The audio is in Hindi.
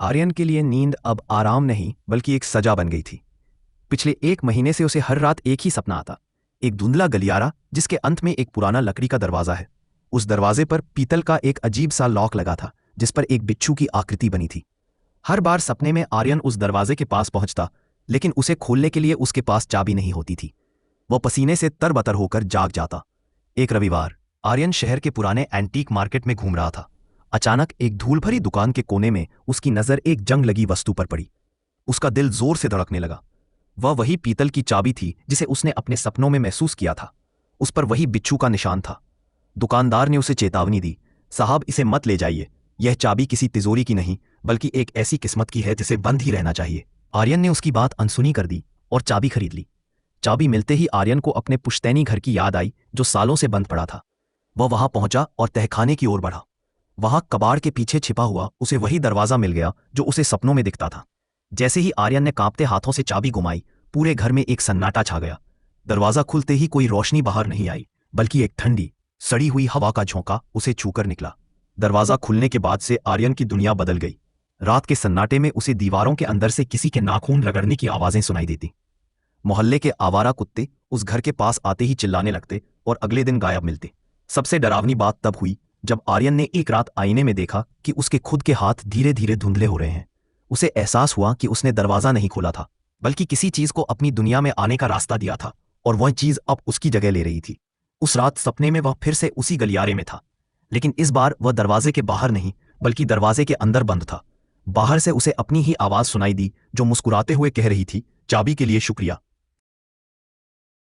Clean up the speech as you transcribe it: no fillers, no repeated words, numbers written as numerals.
आर्यन के लिए नींद अब आराम नहीं बल्कि एक सजा बन गई थी। पिछले 1 महीने से उसे हर रात एक ही सपना आता। एक धुंधला गलियारा जिसके अंत में एक पुराना लकड़ी का दरवाजा है। उस दरवाजे पर पीतल का एक अजीब सा लॉक लगा था जिस पर एक बिच्छू की आकृति बनी थी। हर बार सपने में आर्यन उस दरवाजे के पास पहुंचता, लेकिन उसे खोलने के लिए उसके पास चाबी नहीं होती थी। वह पसीने से तरबतर होकर जाग जाता। एक रविवार आर्यन शहर के पुराने एंटीक मार्केट में घूम रहा था। अचानक एक धूल भरी दुकान के कोने में उसकी नजर एक जंग लगी वस्तु पर पड़ी। उसका दिल जोर से धड़कने लगा। वह वही पीतल की चाबी थी जिसे उसने अपने सपनों में महसूस किया था। उस पर वही बिच्छू का निशान था। दुकानदार ने उसे चेतावनी दी, साहब इसे मत ले जाइए, यह चाबी किसी तिजोरी की नहीं बल्कि एक ऐसी किस्मत की है जिसे बंद ही रहना चाहिए। आर्यन ने उसकी बात अनसुनी कर दी और चाबी खरीद ली। चाबी मिलते ही आर्यन को अपने पुश्तैनी घर की याद आई जो सालों से बंद पड़ा था। वह वहां पहुंचा और तहखाने की ओर बढ़ा। वहां कबाड़ के पीछे छिपा हुआ उसे वही दरवाजा मिल गया जो उसे सपनों में दिखता था। जैसे ही आर्यन ने कांपते हाथों से चाबी घुमाई, पूरे घर में एक सन्नाटा छा गया। दरवाजा खुलते ही कोई रोशनी बाहर नहीं आई बल्कि एक ठंडी सड़ी हुई हवा का झोंका उसे छूकर निकला। दरवाजा खुलने के बाद से आर्यन की दुनिया बदल गई। रात के सन्नाटे में उसे दीवारों के अंदर से किसी के नाखून रगड़ने की आवाजें सुनाई देती। मोहल्ले के आवारा कुत्ते उस घर के पास आते ही चिल्लाने लगते और अगले दिन गायब मिलते। सबसे डरावनी बात तब हुई जब आर्यन ने एक रात आईने में देखा कि उसके खुद के हाथ धीरे धीरे धुंधले हो रहे हैं। उसे एहसास हुआ कि उसने दरवाजा नहीं खोला था बल्कि किसी चीज को अपनी दुनिया में आने का रास्ता दिया था और वह चीज अब उसकी जगह ले रही थी। उस रात सपने में वह फिर से उसी गलियारे में था, लेकिन इस बार वह दरवाजे के बाहर नहीं बल्कि दरवाजे के अंदर बंद था। बाहर से उसे अपनी ही आवाज सुनाई दी जो मुस्कुराते हुए कह रही थी, चाबी के लिए शुक्रिया।